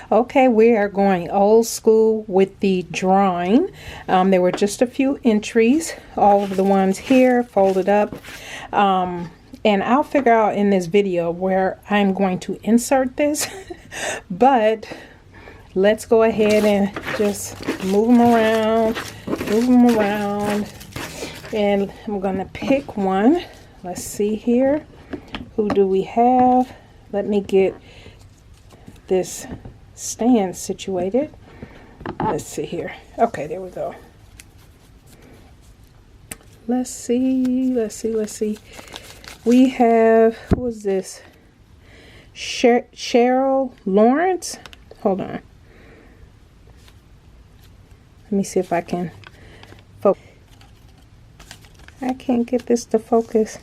Okay, we are going old school with the drawing. There were just a few entries, all of the ones here folded up. And I'll figure out in this video where I'm going to insert this. But let's go ahead and just move them around. And I'm going to pick one. Let's see here. Who do we have? Let me get this stand situated. Let's see here. Okay, there we go. Let's see. We have, who is this? Cheryl Lawrence. Hold on. Let me see if I can focus. I can't get this to focus.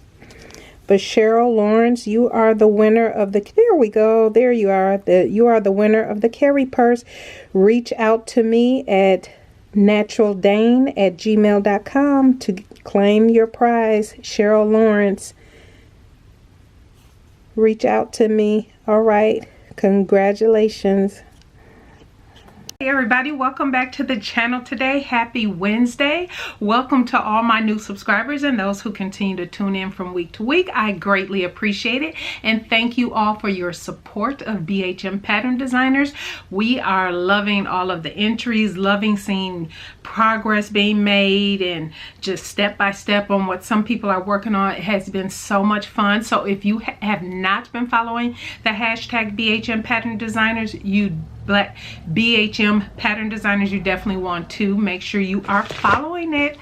But Cheryl Lawrence, you are the winner of the, there we go, there you are. You are the winner of the Carry Purse. Reach out to me at NaturalDane@gmail.com to claim your prize. Cheryl Lawrence, reach out to me. All right, congratulations. Hey everybody, welcome back to the channel today. Happy Wednesday. Welcome to all my new subscribers and those who continue to tune in from week to week. I greatly appreciate it, and thank you all for your support of BHM Pattern Designers. We are loving all of the entries, loving seeing progress being made, and just step by step on what some people are working on. It has been so much fun. So if you have not been following the hashtag BHM Pattern Designers, BHM Pattern Designers, you definitely want to make sure you are following it.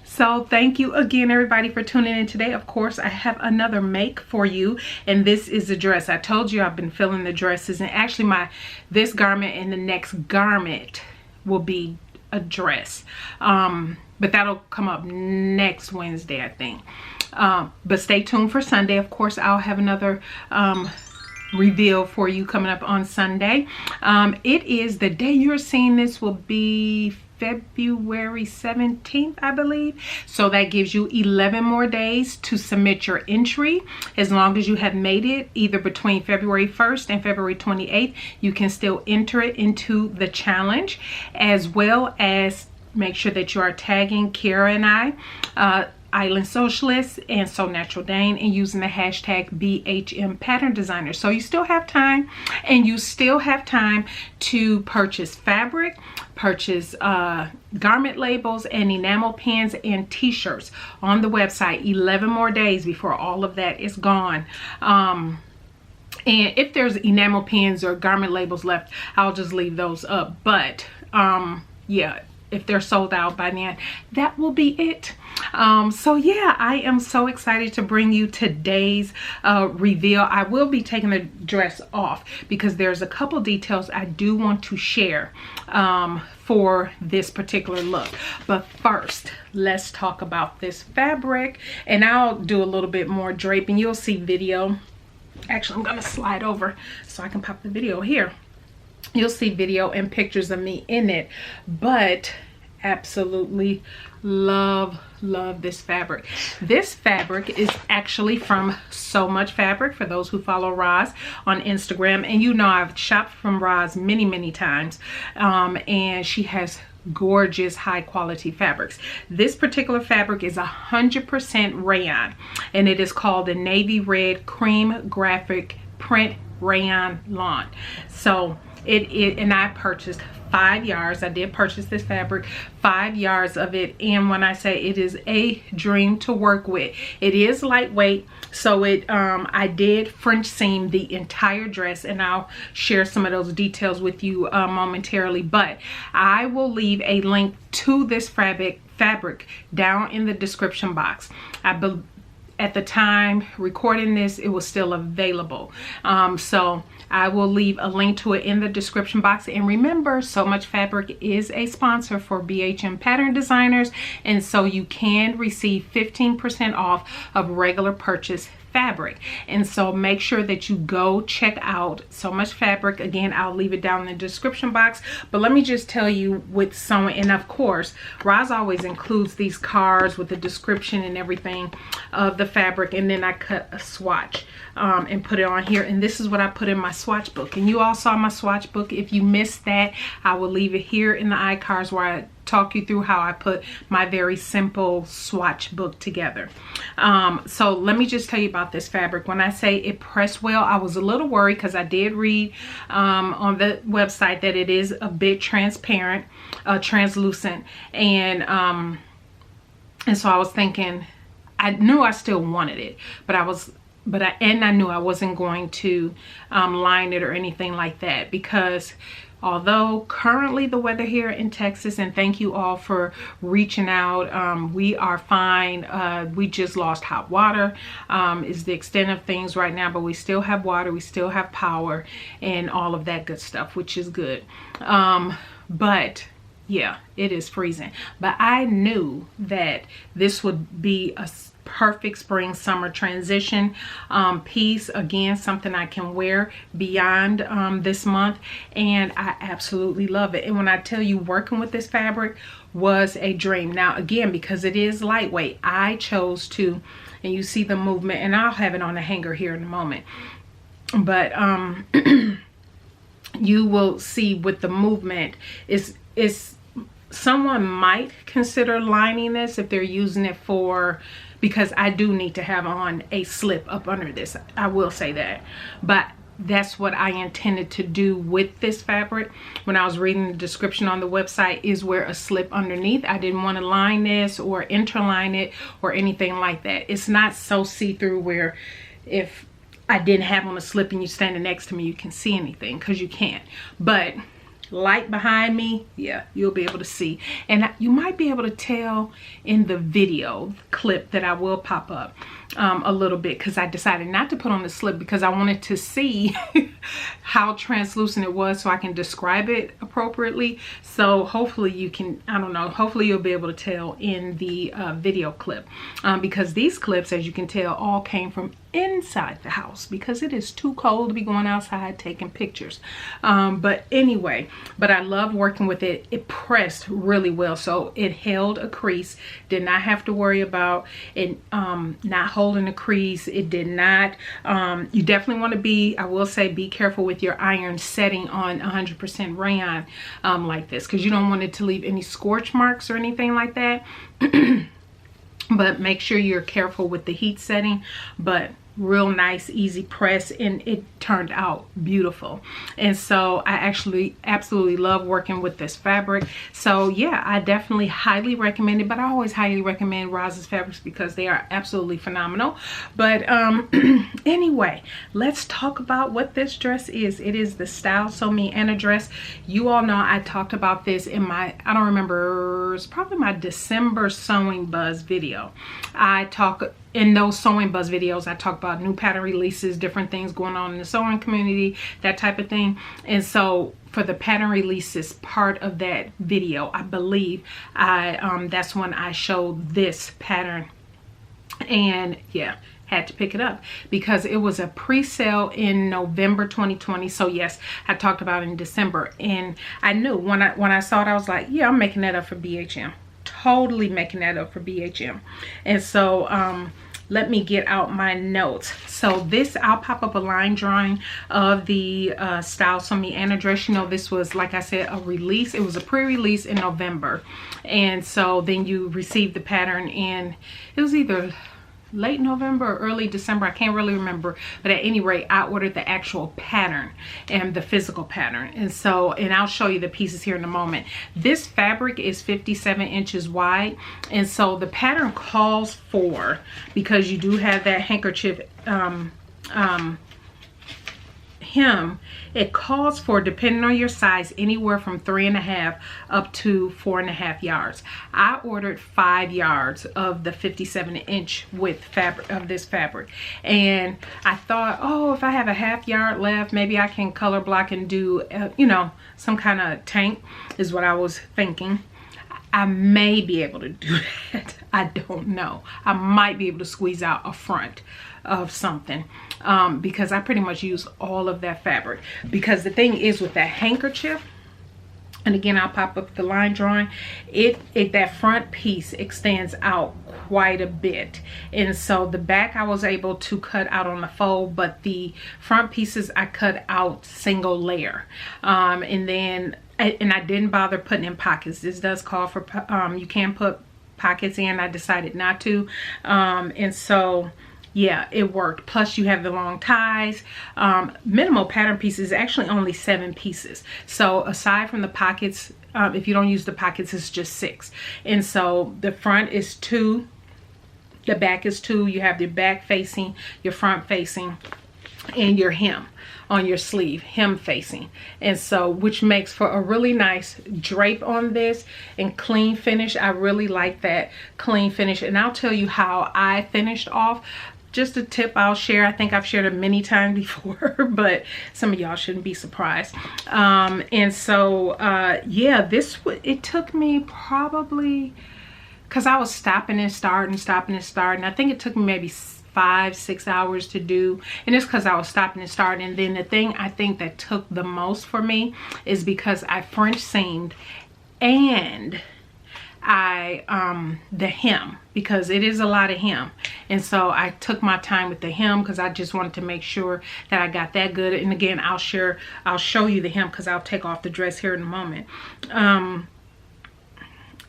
So thank you again everybody for tuning in today. Of course, I have another make for you, and this is a dress. I told you I've been filling the dresses, and actually this garment and the next garment will be a dress, but that'll come up next Wednesday, I think. But stay tuned for Sunday. Of course, I'll have another reveal for you coming up on Sunday. It is the day you're seeing this will be February 17th, I believe. So that gives you 11 more days to submit your entry. As long as you have made it either between February 1st and February 28th, you can still enter it into the challenge, as well as make sure that you are tagging Kara and I, Island Socialists, and So NaturalDane, and using the hashtag BHM Pattern Designer. So you still have time, and you still have time to purchase fabric, purchase garment labels and enamel pins and t-shirts on the website. 11 more days before all of that is gone. And if there's enamel pins or garment labels left, I'll just leave those up. But yeah, if they're sold out by then, that will be it. So yeah, I am so excited to bring you today's reveal. I will be taking the dress off because there's a couple details I do want to share for this particular look. But first, let's talk about this fabric, and I'll do a little bit more draping. You'll see video. Actually, I'm gonna slide over so I can pop the video here. You'll see video and pictures of me in it, but absolutely love this fabric. This fabric is actually from So Much Fabric, for those who follow Roz on Instagram. And you know I've shopped from Roz many times, and she has gorgeous high quality fabrics. This particular fabric is 100% rayon, and it is called the Navy Red Cream Graphic Print Rayon Lawn. So and I purchased 5 yards. I did purchase this fabric, 5 yards of it, and when I say it is a dream to work with, it is lightweight. So I did French seam the entire dress, and I'll share some of those details with you momentarily. But I will leave a link to this fabric down in the description box. At the time recording this, it was still available. So I will leave a link to it in the description box. And remember, So Much Fabric is a sponsor for BHM Pattern Designers, and so you can receive 15% off of regular purchase fabric. And so make sure that you go check out So Much Fabric. Again, I'll leave it down in the description box. But let me just tell you with sewing, and of course Roz always includes these cards with the description and everything of the fabric, and then I cut a swatch and put it on here. And this is what I put in my swatch book, and you all saw my swatch book. If you missed that, I will leave it here in the iCards where I talk you through how I put my very simple swatch book together. So let me just tell you about this fabric. When I say it pressed well, I was a little worried because I did read on the website that it is a bit transparent, translucent, and so I was thinking, I knew I still wanted it, but I knew I wasn't going to line it or anything like that, because although currently the weather here in Texas, and thank you all for reaching out, we are fine. We just lost hot water is the extent of things right now, but we still have water, we still have power and all of that good stuff, which is good. But yeah, it is freezing. But I knew that this would be a perfect spring summer transition piece. Again, something I can wear beyond this month, and I absolutely love it. And when I tell you, working with this fabric was a dream. Now again, because it is lightweight, I chose to, and you see the movement, and I'll have it on a hanger here in a moment, but you will see with the movement is someone might consider lining this if they're using it for, because I do need to have on a slip up under this, I will say that. But that's what I intended to do with this fabric when I was reading the description on the website, is wear a slip underneath. I didn't want to line this or interline it or anything like that. It's not so see-through where if I didn't have on a slip and you standing next to me, you can see anything, because you can't. But light behind me, yeah, you'll be able to see, and you might be able to tell in the video clip that I will pop up a little bit, because I decided not to put on the slip because I wanted to see how translucent it was so I can describe it appropriately. So hopefully you can, I don't know, hopefully you'll be able to tell in the video clip, because these clips, as you can tell, all came from inside the house because it is too cold to be going outside taking pictures. But anyway, but I love working with it. It pressed really well, so it held a crease. Did not have to worry about it not holding a crease. It did not. You definitely want to be, I will say, be careful with your iron setting on 100% rayon like this, because you don't want it to leave any scorch marks or anything like that. But make sure you're careful with the heat setting. But real nice, easy press, and it turned out beautiful. And so I actually absolutely love working with this fabric. So yeah, I definitely highly recommend it, but I always highly recommend Roz's fabrics because they are absolutely phenomenal. But anyway, let's talk about what this dress is. It is the Style Sew Me Anna dress. You all know I talked about this in my, I don't remember, it's probably my December Sewing Buzz video. In those Sewing Buzz videos, I talk about new pattern releases, different things going on in the sewing community, that type of thing. And so for the pattern releases part of that video, I believe that's when I showed this pattern. And yeah, had to pick it up because it was a pre-sale in November 2020. So yes, I talked about it in December, and I knew when I saw it, I was like, yeah, I'm making that up for BHM. Totally making that up for BHM. And so let me get out my notes. So this, I'll pop up a line drawing of the Style Sew Me Anna dress. You know, this was, like I said, a release. It was a pre-release in November, and so then you received the pattern in, it was either late November or early December, I can't really remember, but at any rate, I ordered the actual pattern and the physical pattern. And so, and I'll show you the pieces here in a moment. This fabric is 57 inches wide, and so the pattern calls for, because you do have that handkerchief hem, it calls for, depending on your size, anywhere from 3.5 up to 4.5 yards. I ordered 5 yards of the 57-inch width fabric of this fabric, and I thought, oh, if I have a half yard left, maybe I can color block and do you know, some kind of tank, is what I was thinking. I may be able to do that. I don't know. I might be able to squeeze out a front of something because I pretty much use all of that fabric. Because the thing is with that handkerchief, and again, I'll pop up the line drawing, that front piece extends out quite a bit. And so the back I was able to cut out on the fold, but the front pieces I cut out single layer. And I didn't bother putting in pockets. This does call for, you can put pockets in. I decided not to. And so, yeah, it worked. Plus you have the long ties. Minimal pattern pieces is actually only 7 pieces. So aside from the pockets, if you don't use the pockets, it's just 6. And so the front is 2. The back is 2. You have your back facing, your front facing, and your hem on your sleeve, hem facing. And so, which makes for a really nice drape on this and clean finish. I really like that clean finish. And I'll tell you how I finished off. Just a tip I'll share. I think I've shared it many times before, but some of y'all shouldn't be surprised. And so, yeah, it took me probably, because I was stopping and starting. I think it took me maybe 5-6 hours to do, and it's because I was stopping and starting. And then the thing I think that took the most for me is because I French seamed and the hem, because it is a lot of hem. And so I took my time with the hem because I just wanted to make sure that I got that good. And again, I'll show you the hem because I'll take off the dress here in a moment.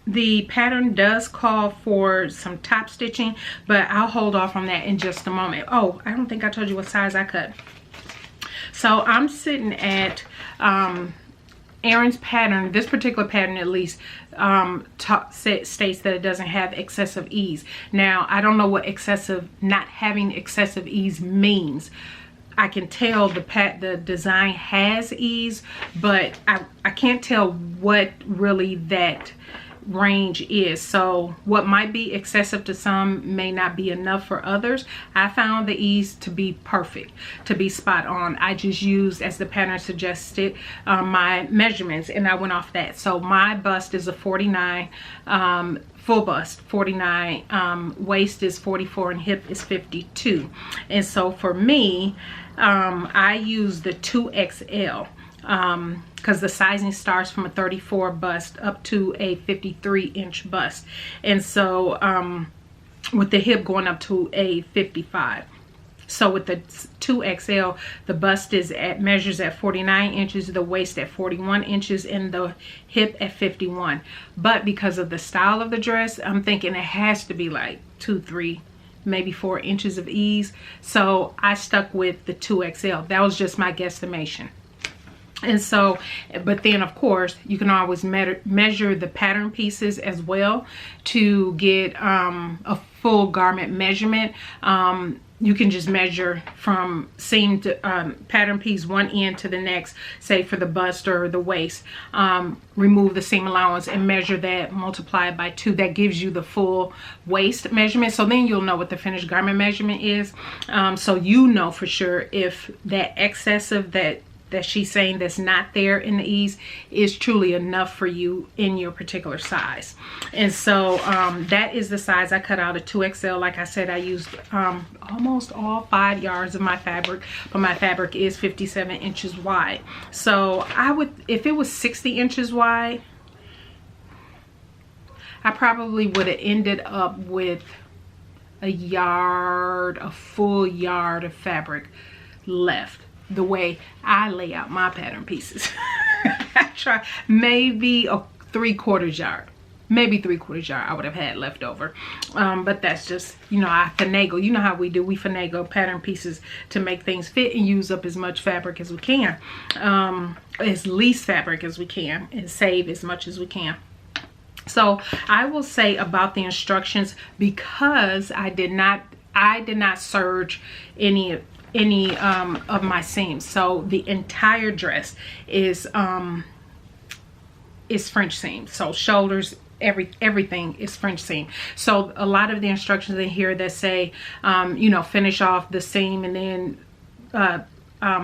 The pattern does call for some top stitching, but I'll hold off on that in just a moment. Oh, I don't think I told you what size I cut. So I'm sitting at Erin's pattern. This particular pattern at least states that it doesn't have excessive ease. Now, I don't know what not having excessive ease means. I can tell the design has ease, but I can't tell what really that range is. So what might be excessive to some may not be enough for others. I found the ease to be perfect, to be spot on. I just used, as the pattern suggested, my measurements, and I went off that. So my bust is a 49, full bust 49, waist is 44, and hip is 52. And so for me, I use the 2XL because the sizing starts from a 34 bust up to a 53-inch bust. And so with the hip going up to a 55. So with the 2XL, the bust measures at 49 inches, the waist at 41 inches, and the hip at 51. But because of the style of the dress, I'm thinking it has to be like 2, 3, maybe 4 inches of ease. So I stuck with the 2XL. That was just my guesstimation. And so, but then of course, you can always measure the pattern pieces as well to get a full garment measurement. You can just measure from seam to pattern piece one end to the next, say for the bust or the waist. Remove the seam allowance and measure that, multiply it by 2. That gives you the full waist measurement. So then you'll know what the finished garment measurement is. So you know for sure if that excessive that she's saying that's not there in the ease is truly enough for you in your particular size. And so that is the size I cut out, a 2XL. Like I said, I used almost all 5 yards of my fabric, but my fabric is 57 inches wide. So I would, if it was 60 inches wide, I probably would have ended up with a full yard of fabric left, the way I lay out my pattern pieces. I try maybe a 3/4 yard, maybe 3/4 yard I would have had left over. But that's just, you know, I finagle. You know how we do. We finagle pattern pieces to make things fit and use up as much fabric as we can, as least fabric as we can, and save as much as we can. So I will say about the instructions, because I did not serge any of my seams. So the entire dress is French seam. So shoulders, everything is French seam. So a lot of the instructions in here that say, you know, finish off the seam and then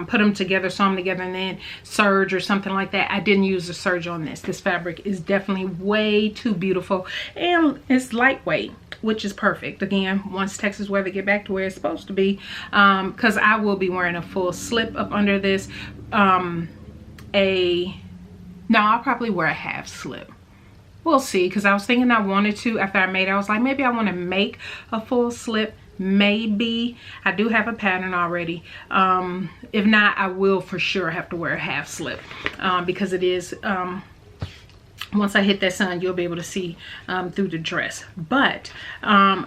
put them together, sew them together, and then serge or something like that. I didn't use the serge on this. This fabric is definitely way too beautiful, and it's lightweight, which is perfect. Again, once Texas weather get back to where it's supposed to be, because I will be wearing a full slip up under this. No, I'll probably wear a half slip. We'll see, because I was thinking I wanted to, after I made it, I was like, maybe I want to make a full slip. Maybe. I do have a pattern already. If not, I will for sure have to wear a half slip, because it is, once I hit that sun, you'll be able to see through the dress. But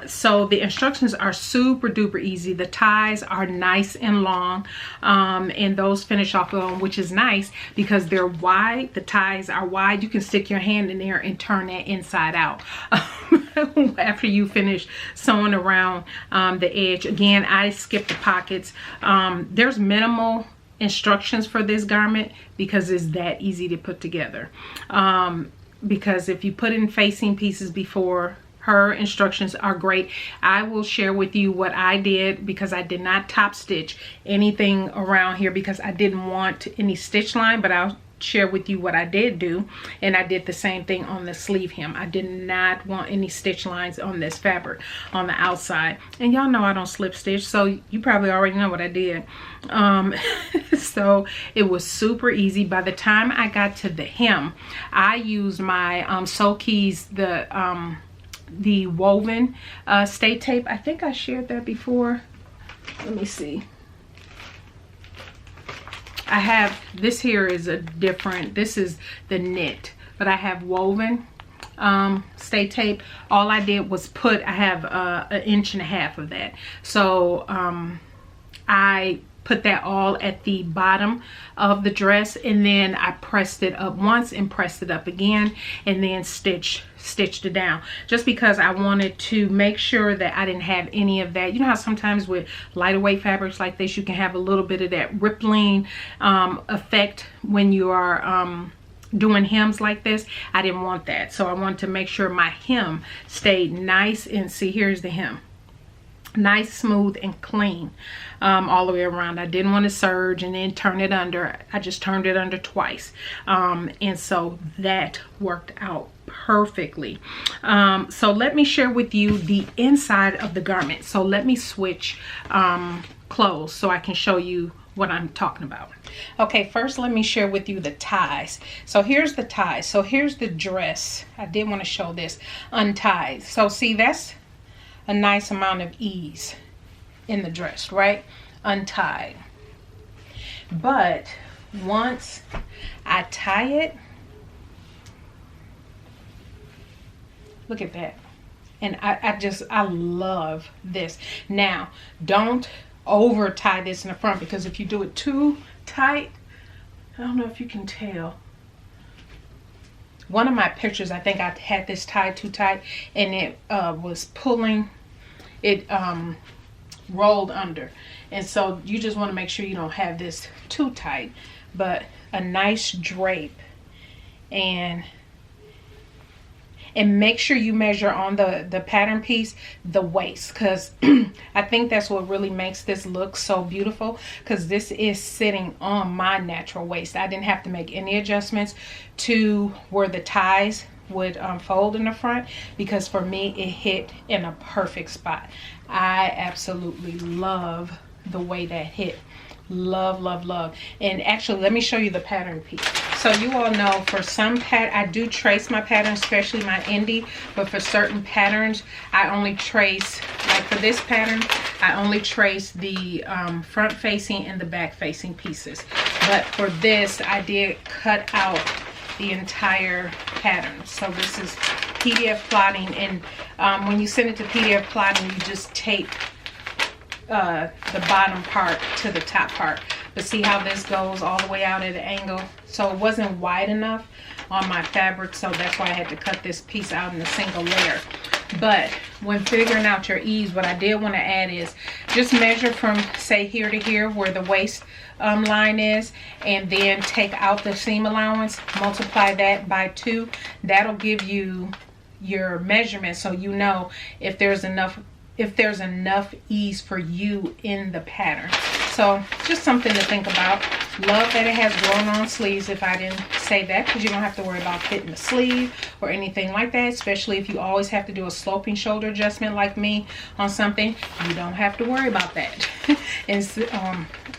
so the instructions are super duper easy. The ties are nice and long, and those finish off on, which is nice because they're wide. The ties are wide. You can stick your hand in there and turn that inside out after you finish sewing around the edge. Again, I skipped the pockets. There's minimal instructions for this garment because it's that easy to put together. Because if you put in facing pieces before, her instructions are great. I will share with you what I did, because I did not top stitch anything around here because I didn't want any stitch line, but I'll share with you what I did do. And I did the same thing on the sleeve hem. I did not want any stitch lines on this fabric on the outside, and y'all know I don't slip stitch, so you probably already know what I did. So it was super easy. By the time I got to the hem, I used my Sew Keys, the woven stay tape. I think I shared that before. Let me see. I have, this here is a different, this is the knit, but I have woven stay tape. All I did was put, I have an inch and a half of that. So I put that all at the bottom of the dress, and then I pressed it up once and pressed it up again, and then stitched it down, just because I wanted to make sure that I didn't have any of that. You know how sometimes with lighter weight fabrics like this, you can have a little bit of that rippling effect when you are doing hems like this. I didn't want that, so I wanted to make sure my hem stayed nice. And see, here's the hem, nice, smooth, and clean all the way around. I didn't want to serge and then turn it under. I just turned it under twice, and so that worked out perfectly. So let me share with you the inside of the garment. So let me switch clothes so I can show you what I'm talking about. Okay, first let me share with you the ties. So here's the ties. So here's the dress. I did want to show this untied. So see, that's a nice amount of ease in the dress, right? Untied. But once I tie it, look at that. And I love this. Now, don't over tie this in the front, because if you do it too tight, I don't know if you can tell. One of my pictures, I think I had this tied too tight, and it was pulling, it rolled under. And so you just want to make sure you don't have this too tight, but a nice drape. And make sure you measure on the pattern piece the waist, because I think that's what really makes this look so beautiful, because this is sitting on my natural waist. I didn't have to make any adjustments to where the ties would fold in the front, because for me it hit in a perfect spot. I absolutely love the way that hit. Love, love, love. And actually, let me show you the pattern piece. So you all know, for some I do trace my patterns, especially my indie, but for certain patterns I only trace, like for this pattern, I only trace the front facing and the back facing pieces. But for this, I did cut out the entire pattern. So this is PDF plotting, and when you send it to PDF plotting, you just tape the bottom part to the top part. But see how this goes all the way out at an angle? So it wasn't wide enough on my fabric, so that's why I had to cut this piece out in a single layer. But when figuring out your ease, what I did want to add is just measure from, say, here to here where the waist line is, and then take out the seam allowance, multiply that by 2. That'll give you your measurement, so you know if there's enough ease for you in the pattern. So just something to think about. Love that it has grown on sleeves, if I didn't say that, because you don't have to worry about fitting the sleeve or anything like that, especially if you always have to do a sloping shoulder adjustment like me on something. You don't have to worry about that. It's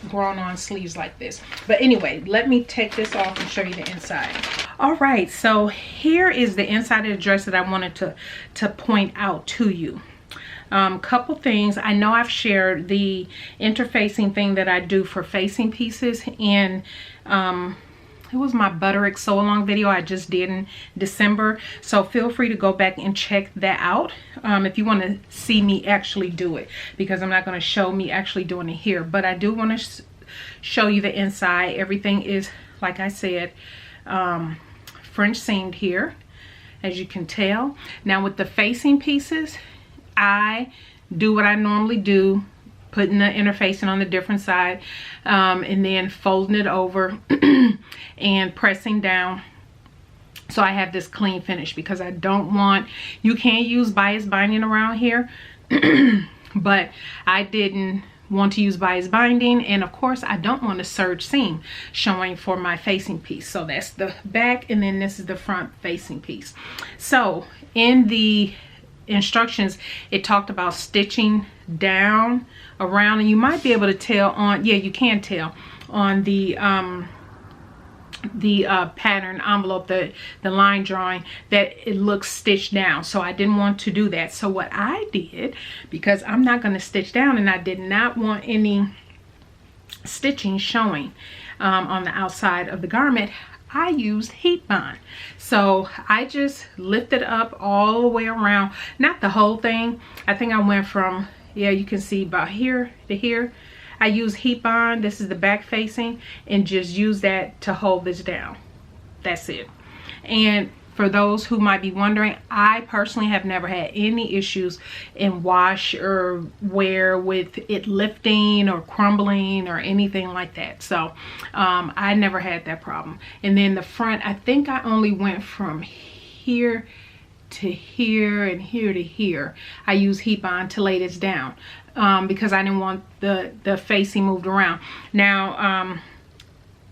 grown on sleeves like this. But anyway, let me take this off and show you the inside. All right, so here is the inside of the dress that I wanted to point out to you. Couple things. I know I've shared the interfacing thing that I do for facing pieces in it was my Butterick sew along video I just did in December, so feel free to go back and check that out if you want to see me actually do it, because I'm not going to show me actually doing it here, but I do want to show you the inside. Everything is, like I said, French seamed here, as you can tell. Now with the facing pieces, I do what I normally do, putting the interfacing on the different side, and then folding it over and pressing down so I have this clean finish, because I don't want, you can use bias binding around here but I didn't want to use bias binding, and of course I don't want a serge seam showing for my facing piece. So that's the back, and then this is the front facing piece. So in the instructions it talked about stitching down around, and you might be able to tell on, yeah, you can tell on the pattern envelope, the line drawing, that it looks stitched down. So I didn't want to do that. So what I did, because I'm not going to stitch down and I did not want any stitching showing on the outside of the garment, I used heat bond. So I just lifted up all the way around, not the whole thing. I think I went from, yeah, you can see about here to here. I use heat bond, this is the back facing, and just use that to hold this down. That's it. And for those who might be wondering, I personally have never had any issues in wash or wear with it lifting or crumbling or anything like that. So I never had that problem. And then the front, I think I only went from here to here and here to here. I use heat bond to lay this down because I didn't want the facing moved around. Now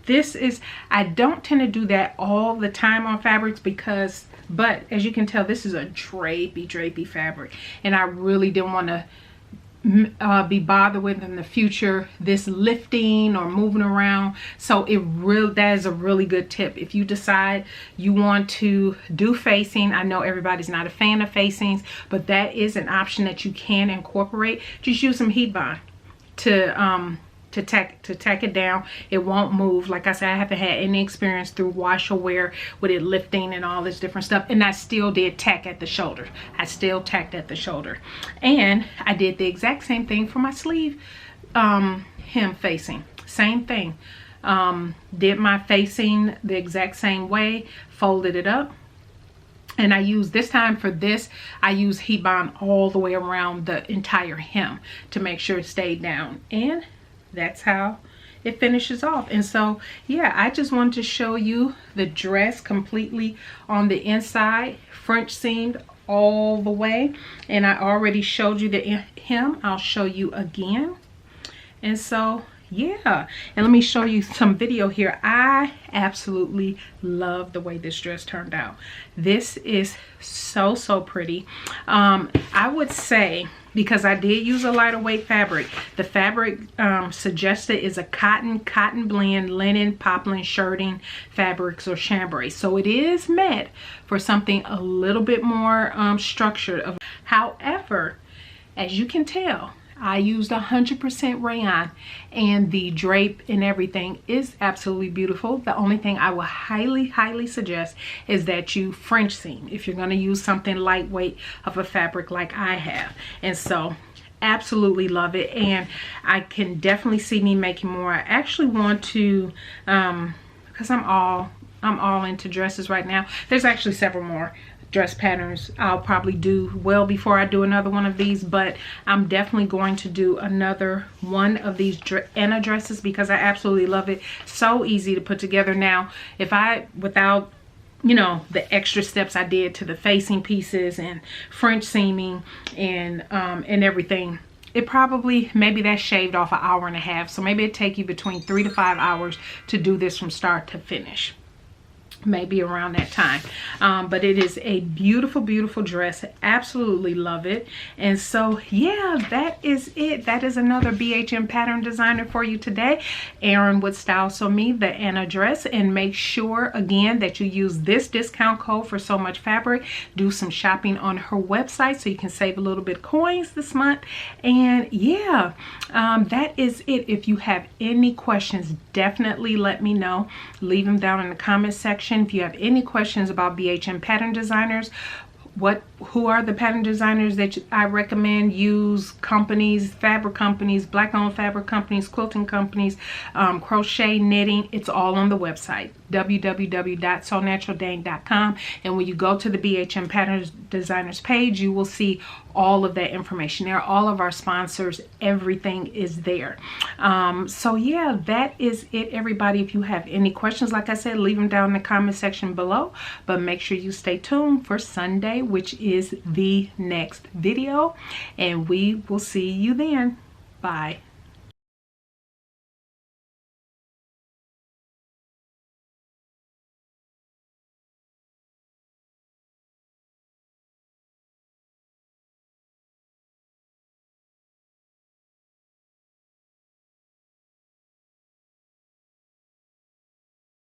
this is, I don't tend to do that all the time on fabrics, because, but as you can tell, this is a drapey fabric, and I really didn't want to be bothered with in the future this lifting or moving around. So that is a really good tip. If you decide you want to do facing, I know everybody's not a fan of facings, but that is an option that you can incorporate. Just use some heat bond to tack it down. It won't move. Like I said, I haven't had any experience through wash or wear with it lifting and all this different stuff, and I still did tack at the shoulder. I still tacked at the shoulder, and I did the exact same thing for my sleeve hem facing. Same thing. Did my facing the exact same way, folded it up, and I use, this time for this, I use heat bond all the way around the entire hem to make sure it stayed down, and that's how it finishes off. And so yeah, I just wanted to show you the dress completely on the inside, French seamed all the way, and I already showed you the hem. I'll show you again. And so yeah, and let me show you some video here. I absolutely love the way this dress turned out. This is so pretty. I would say, because I did use a lighter weight fabric, the fabric suggested is a cotton blend, linen, poplin, shirting fabrics, or chambray. So it is meant for something a little bit more structured. However, as you can tell, I used 100% rayon, and the drape and everything is absolutely beautiful. The only thing I will highly suggest is that you French seam if you're going to use something lightweight of a fabric like I have. And so absolutely love it, and I can definitely see me making more. I actually want to, because I'm all into dresses right now. There's actually several more dress patterns I'll probably do well before I do another one of these, but I'm definitely going to do another one of these Anna dresses because I absolutely love it. So easy to put together. Now if without you know the extra steps I did to the facing pieces and French seaming and everything, it probably, maybe that's shaved off an hour and a half. So maybe it'd take you between 3 to 5 hours to do this from start to finish. Maybe around that time. But it is a beautiful, beautiful dress. Absolutely love it. And so yeah, that is it. That is another BHM pattern designer for you today. Erin with Style So Me, the Anna dress. And make sure again that you use this discount code for So Much Fabric. Do some shopping on her website so you can save a little bit of coins this month. And yeah, that is it. If you have any questions, definitely let me know. Leave them down in the comment section. If you have any questions about BHM pattern designers, who are the pattern designers that I recommend, use companies, fabric companies, black owned fabric companies, quilting companies, crochet, knitting, it's all on the website, www.sonaturaldane.com. and when you go to the BHM pattern designers page, you will see all of that information there. All of our sponsors, everything is there. So yeah, that is it, everybody. If you have any questions, like I said, leave them down in the comment section below, but make sure you stay tuned for Sunday, which is the next video, and we will see you then. Bye.